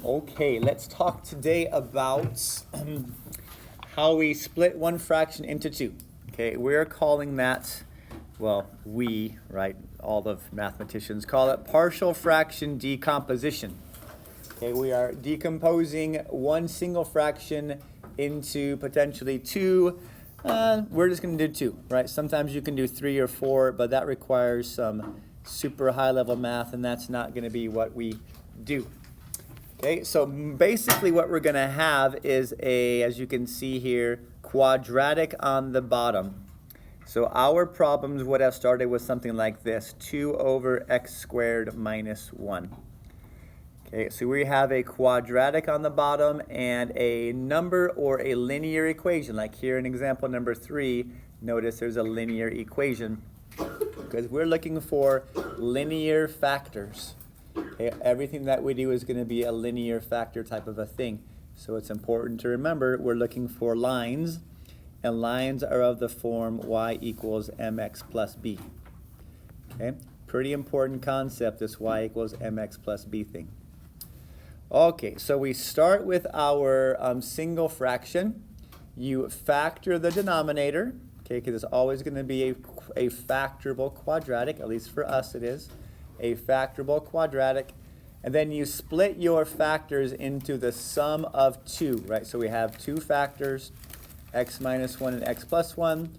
Okay, let's talk today about how we split one fraction into two. Okay, we're calling that, well, right, all the mathematicians call it partial fraction decomposition. Okay, we are decomposing one single fraction into potentially two. We're just going to do two, right? Sometimes you can do three or four, but that requires some super high-level math, and that's not going to be what we do. Okay, so basically what we're going to have is as you can see here, quadratic on the bottom. So our problems would have started with something like this, 2 over x squared minus 1. Okay, so we have a quadratic on the bottom and a number or a linear equation. Like here in example number 3, notice there's a linear equation because we're looking for linear factors. Okay, everything that we do is going to be a linear factor type of a thing. So it's important to remember we're looking for lines, and lines are of the form y equals mx plus b. Okay, pretty important concept, this y equals mx plus b thing. Okay, so we start with our single fraction. You factor the denominator, okay, because it's always going to be a factorable quadratic, at least for us it is. A factorable quadratic, and then you split your factors into the sum of two, right? So we have two factors, x minus 1 and x plus 1.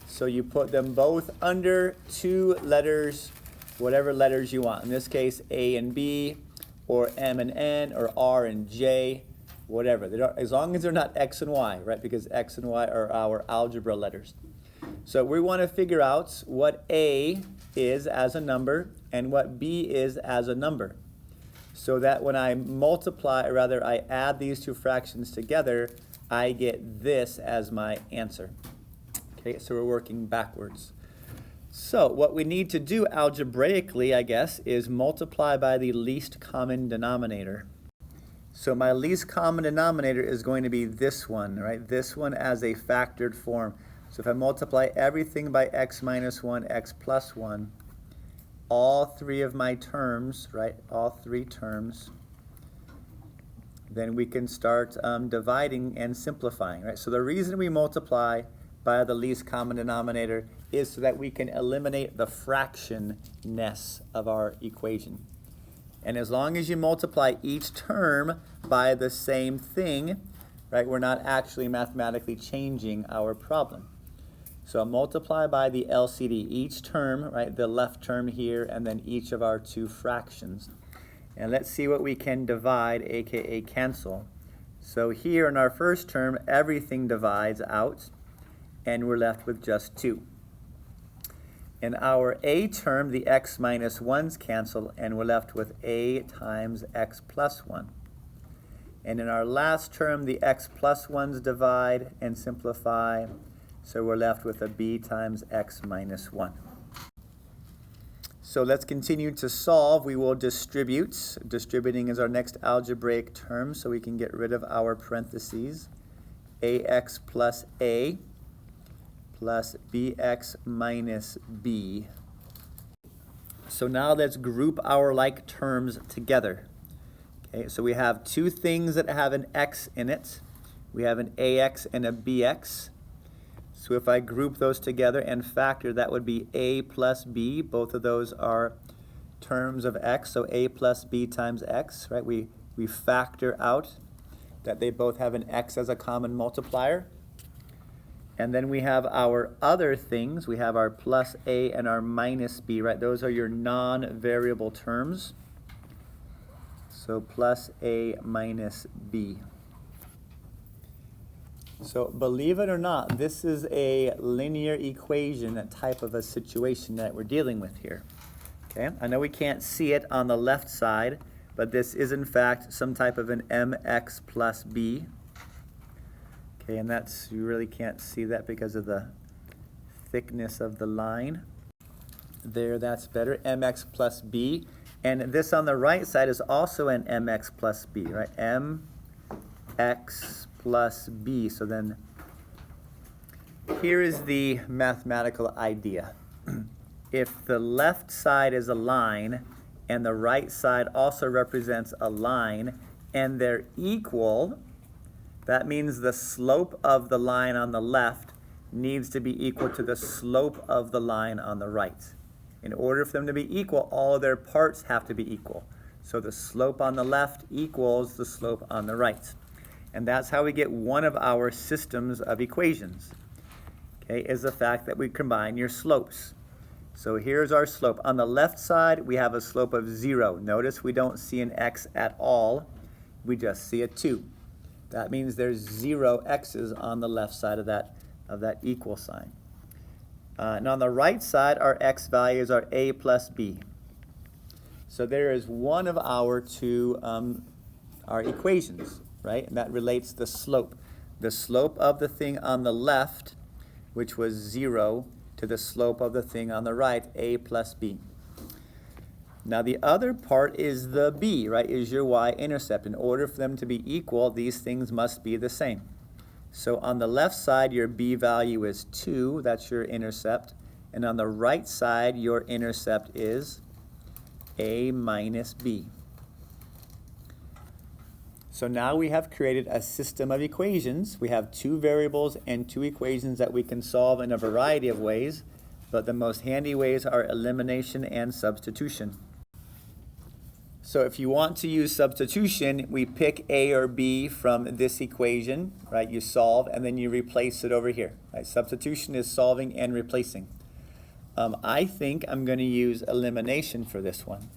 So you put them both under two letters, whatever letters you want. In this case, a and b, or m and n, or r and j, whatever. They don't, as long as they're not x and y, right? Because x and y are our algebra letters. So we want to figure out what a is as a number and what b is as a number, so that when I multiply, or rather I add these two fractions together, I get this as my answer. Okay, so we're working backwards. So what we need to do algebraically, I guess, is multiply by the least common denominator. So my least common denominator is going to be this one, right? This one as a factored form. So if I multiply everything by x minus 1, x plus 1, all three of my terms, right, all three terms, then we can start dividing and simplifying, right? So the reason we multiply by the least common denominator is so that we can eliminate the fractionness of our equation. And as long as you multiply each term by the same thing, right, we're not actually mathematically changing our problem. So multiply by the LCD, each term, right, the left term here, and then each of our two fractions. And let's see what we can divide, aka cancel. So here in our first term, everything divides out, and we're left with just 2. In our a term, the x minus 1's cancel, and we're left with a times x plus 1. And in our last term, the x plus 1's divide and simplify, so we're left with a b times x minus 1. So let's continue to solve. We will distribute. Distributing is our next algebraic term, so we can get rid of our parentheses. ax plus a plus bx minus b. So now let's group our like terms together. Okay, so we have two things that have an x in it. We have an ax and a bx. So if I group those together and factor, that would be a plus b. Both of those are terms of x, so a plus b times x, right? We factor out that they both have an x as a common multiplier. And then we have our other things. We have our plus a and our minus b, right? Those are your non-variable terms. So plus a minus b. So believe it or not, this is a linear equation, a type of a situation that we're dealing with here. Okay, I know we can't see it on the left side, but this is in fact some type of an mx plus b. Okay, and you really can't see that because of the thickness of the line. There, that's better, mx plus b. And this on the right side is also an mx plus b, right? mx plus b. So then here is the mathematical idea. If the left side is a line and the right side also represents a line, and they're equal, that means the slope of the line on the left needs to be equal to the slope of the line on the right. In order for them to be equal, all of their parts have to be equal. So the slope on the left equals the slope on the right. And that's how we get one of our systems of equations, okay, is the fact that we combine your slopes. So here's our slope. On the left side, we have a slope of 0. Notice we don't see an x at all. We just see a 2. That means there's 0 x's on the left side of that equal sign. And on the right side, our x values are a plus b. So there is one of our two our equations, right? And that relates the slope. The slope of the thing on the left, which was 0, to the slope of the thing on the right, a plus b. Now the other part is the b, right, is your y-intercept. In order for them to be equal, these things must be the same. So on the left side, your b value is 2, that's your intercept. And on the right side, your intercept is a minus b. So now we have created a system of equations. We have two variables and two equations that we can solve in a variety of ways, but the most handy ways are elimination and substitution. So if you want to use substitution, we pick a or b from this equation, right? You solve and then you replace it over here, right? Substitution is solving and replacing. I think I'm going to use elimination for this one.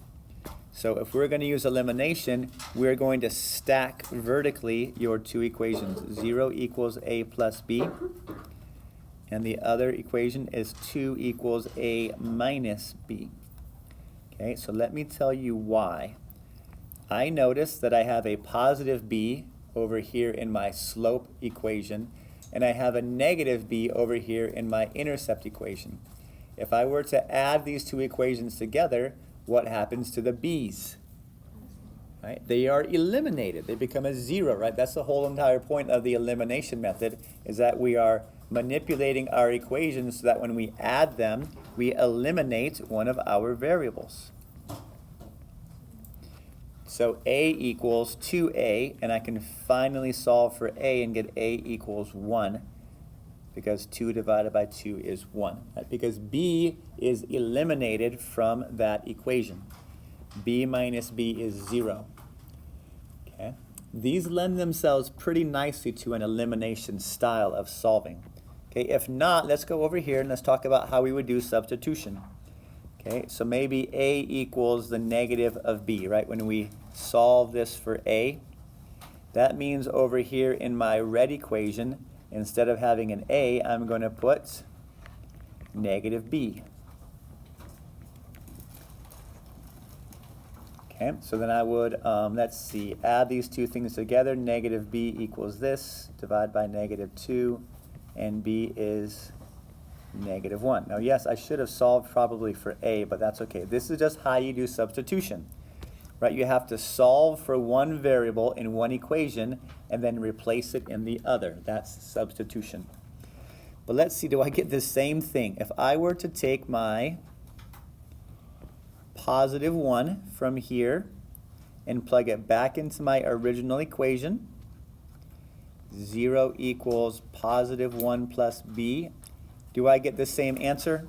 So if we're going to use elimination, we're going to stack vertically your two equations. 0 equals a plus b, and the other equation is 2 equals a minus b. Okay, so let me tell you why. I notice that I have a positive b over here in my slope equation, and I have a negative b over here in my intercept equation. If I were to add these two equations together, what happens to the b's? Right? They are eliminated. They become a 0, right? That's the whole entire point of the elimination method, is that we are manipulating our equations so that when we add them, we eliminate one of our variables. So a equals 2a, and I can finally solve for a and get a equals 1, because 2 divided by 2 is 1. Right? Because b is eliminated from that equation. B minus b is 0. Okay? These lend themselves pretty nicely to an elimination style of solving. Okay? If not, let's go over here and let's talk about how we would do substitution. Okay? So maybe a equals the negative of b, right? When we solve this for a, that means over here in my red equation, instead of having an a, I'm going to put negative b. Okay, so then I would, let's see, add these two things together. Negative b equals this, divide by negative 2, and b is negative 1. Now, yes, I should have solved probably for a, but that's okay. This is just how you do substitution. Right, you have to solve for one variable in one equation and then replace it in the other. That's substitution. But let's see, do I get the same thing? If I were to take my positive 1 from here and plug it back into my original equation, 0 equals positive 1 plus b, do I get the same answer?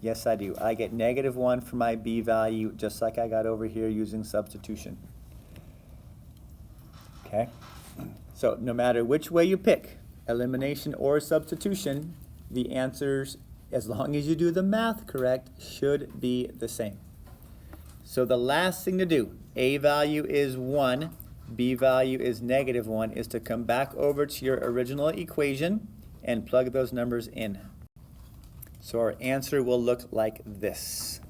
Yes, I do. I get negative 1 for my b value, just like I got over here using substitution. Okay? So no matter which way you pick, elimination or substitution, the answers, as long as you do the math correct, should be the same. So the last thing to do, a value is 1, b value is negative 1, is to come back over to your original equation and plug those numbers in. So our answer will look like this.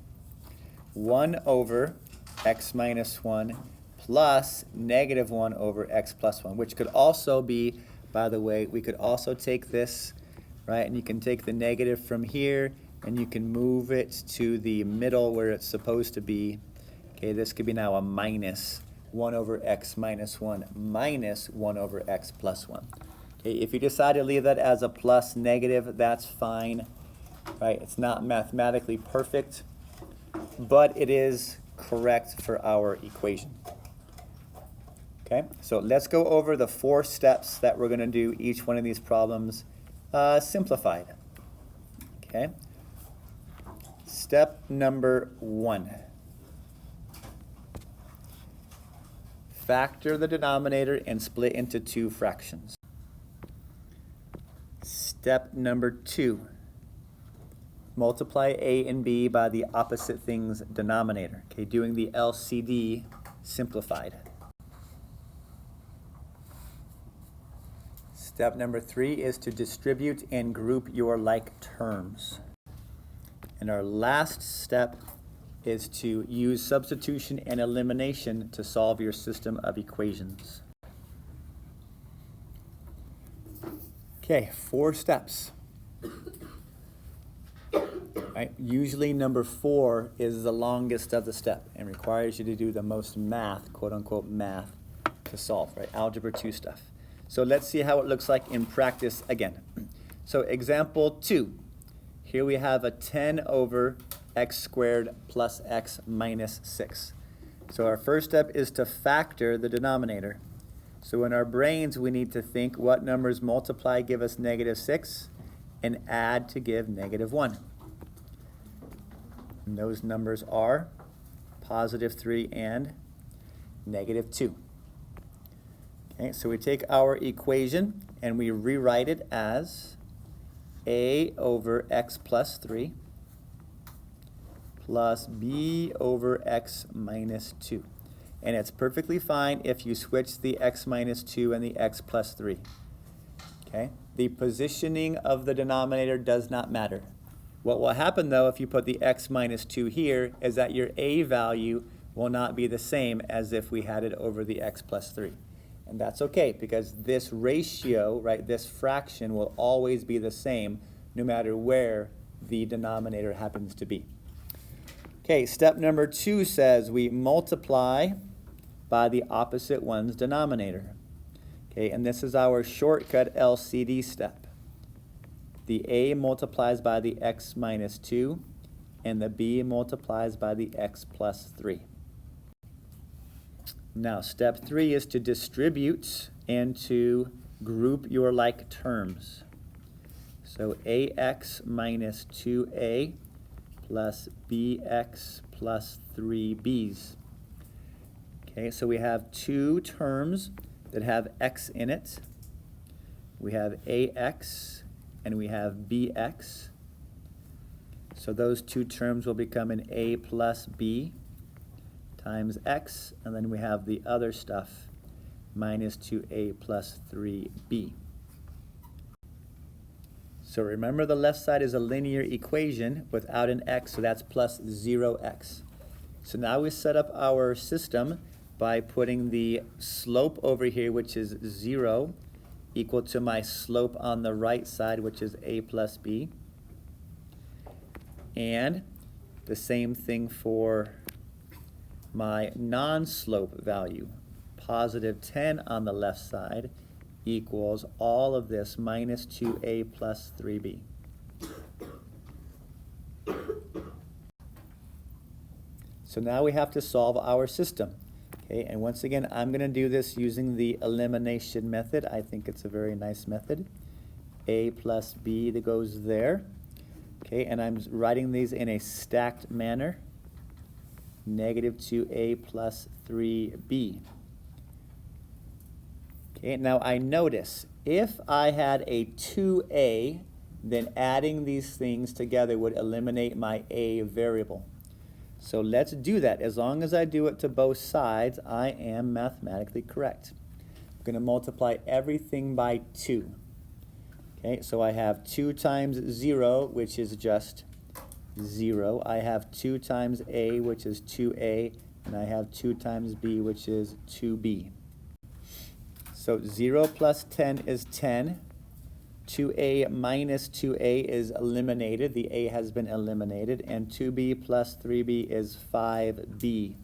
1 over x minus 1 plus negative 1 over x plus 1, which could also be, by the way, we could also take this, right, and you can take the negative from here and you can move it to the middle where it's supposed to be. Okay, this could be now a minus 1 over x minus 1 minus 1 over x plus 1. Okay, if you decide to leave that as a plus negative, that's fine. Right, it's not mathematically perfect, but it is correct for our equation. Okay, so let's go over the 4 steps that we're going to do each one of these problems simplified. Okay, step number 1. Factor the denominator and split into 2 fractions. Step number 2. Multiply a and b by the opposite thing's denominator. Okay, doing the LCD simplified. Step number 3 is to distribute and group your like terms. And our last step is to use substitution and elimination to solve your system of equations. Okay, 4 steps. Right? Usually number 4 is the longest of the step and requires you to do the most math, quote unquote math, to solve, right? Algebra 2 stuff. So let's see how it looks like in practice again. So example 2. Here we have a 10 over x squared plus x minus 6. So our first step is to factor the denominator. So in our brains, we need to think what numbers multiply give us negative 6 and add to give negative 1. And those numbers are positive 3 and negative 2. Okay, so we take our equation and we rewrite it as a over x plus 3 plus b over x minus 2. And it's perfectly fine if you switch the x minus 2 and the x plus 3. Okay? The positioning of the denominator does not matter. What will happen though if you put the x minus 2 here is that your a value will not be the same as if we had it over the x plus 3. And that's okay because this ratio, right, this fraction will always be the same no matter where the denominator happens to be. Okay, step number 2 says we multiply by the opposite one's denominator. Okay, and this is our shortcut LCD step. The a multiplies by the x minus 2, and the b multiplies by the x plus 3. Now, step 3 is to distribute and to group your like terms. So ax minus 2a plus bx plus 3b's. Okay, so we have 2 terms that have x in it. We have ax and we have bx. So those 2 terms will become an a plus b times x, and then we have the other stuff, minus 2a plus 3b. So remember the left side is a linear equation without an x, so that's plus 0x. So now we set up our system by putting the slope over here, which is 0, equal to my slope on the right side, which is a plus b. And the same thing for my non-slope value. Positive 10 on the left side equals all of this minus 2a plus 3b. So now we have to solve our system. Okay, and once again, I'm going to do this using the elimination method. I think it's a very nice method. A plus b that goes there. Okay, and I'm writing these in a stacked manner. Negative 2a plus 3b. Okay, now I notice if I had a 2a, then adding these things together would eliminate my a variable. So let's do that. As long as I do it to both sides, I am mathematically correct. I'm going to multiply everything by 2. Okay, so I have 2 times 0, which is just 0. I have 2 times a, which is 2a, and I have 2 times b, which is 2b. So 0 plus 10 is 10. 2a minus 2a is eliminated. The a has been eliminated. And 2b plus 3b is 5b.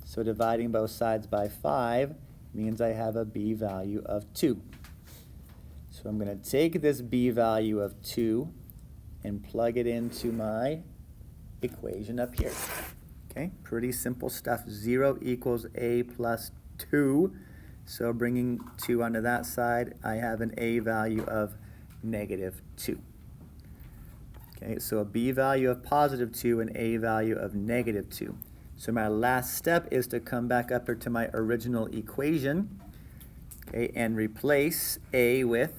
So dividing both sides by 5 means I have a b value of 2. So I'm going to take this b value of 2 and plug it into my equation up here. Okay, pretty simple stuff. 0 equals a plus 2. So bringing 2 onto that side, I have an a value of -2. Okay, so a b value of +2 and a value of -2. So my last step is to come back up here to my original equation, okay, and replace a with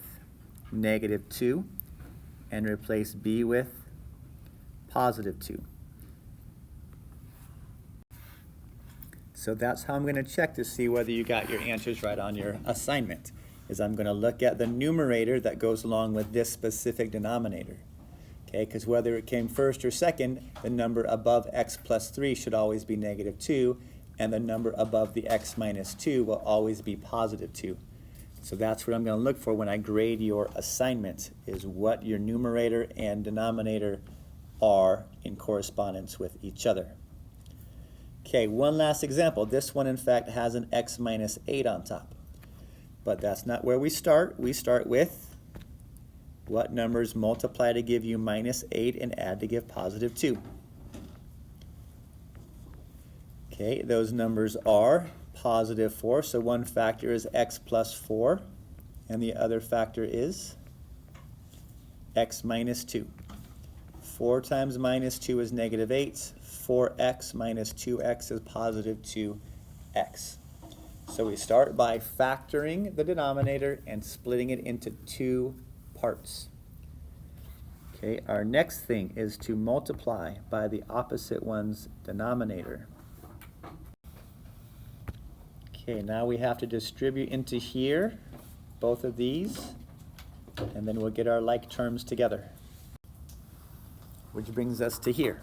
-2 and replace b with +2. So that's how I'm going to check to see whether you got your answers right on your assignment, is I'm going to look at the numerator that goes along with this specific denominator. Okay, because whether it came first or second, the number above x plus 3 should always be -2, and the number above the x minus 2 will always be +2. So that's what I'm going to look for when I grade your assignment, is what your numerator and denominator are in correspondence with each other. Okay, one last example. This one, in fact, has an x minus 8 on top. But that's not where we start. We start with what numbers multiply to give you -8 and add to give +2. Okay, those numbers are +4, so one factor is x plus 4, and the other factor is x minus 2. 4 times -2 is -8. 4x minus 2x is +2x. So we start by factoring the denominator and splitting it into 2 parts. Okay, our next thing is to multiply by the opposite one's denominator. Okay, now we have to distribute into here, both of these, and then we'll get our like terms together. Which brings us to here.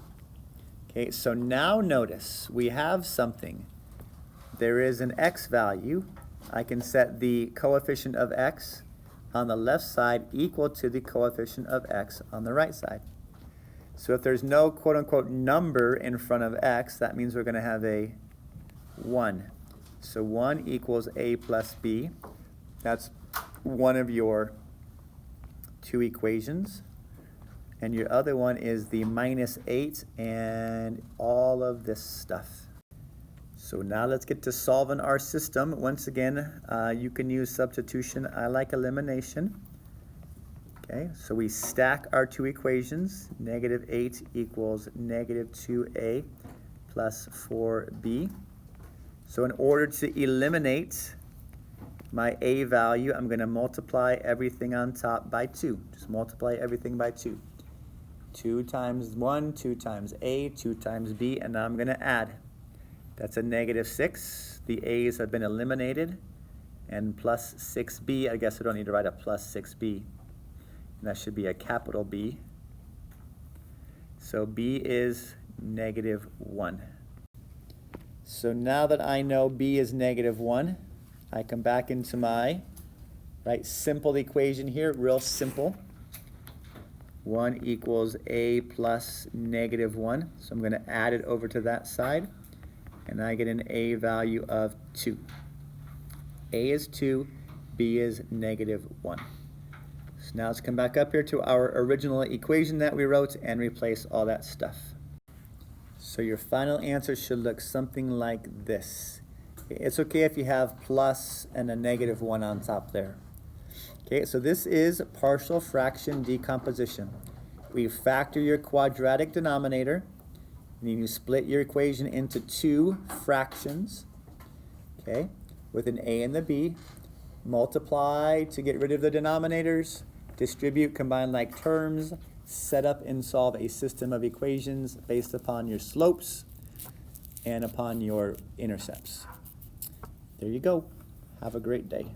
Okay, so now notice we have something. There is an x value. I can set the coefficient of x on the left side equal to the coefficient of x on the right side. So if there's no quote-unquote number in front of x, that means we're going to have a 1. So 1 equals a plus b. That's one of your 2 equations. And your other one is the -8 and all of this stuff. So now let's get to solving our system. Once again, you can use substitution. I like elimination. Okay, so we stack our 2 equations. -8 equals -2a plus 4b. So in order to eliminate my a value, I'm going to multiply everything on top by 2. Just multiply everything by 2. 2 times 1, 2 times a, 2 times b, and now I'm going to add. That's a -6. The a's have been eliminated. And plus 6b, I guess I don't need to write a plus 6b. And that should be a capital B. So b is -1. So now that I know b is -1, I come back into my simple equation here, real simple. 1 equals a plus -1. So I'm going to add it over to that side, and I get an a value of 2. A is 2, b is -1. So now let's come back up here to our original equation that we wrote and replace all that stuff. So your final answer should look something like this. It's okay if you have plus and a -1 on top there. Okay, so this is partial fraction decomposition. We factor your quadratic denominator, and then you split your equation into 2 fractions, okay, with an a and the b. Multiply to get rid of the denominators, distribute, combine like terms, set up and solve a system of equations based upon your slopes and upon your intercepts. There you go. Have a great day.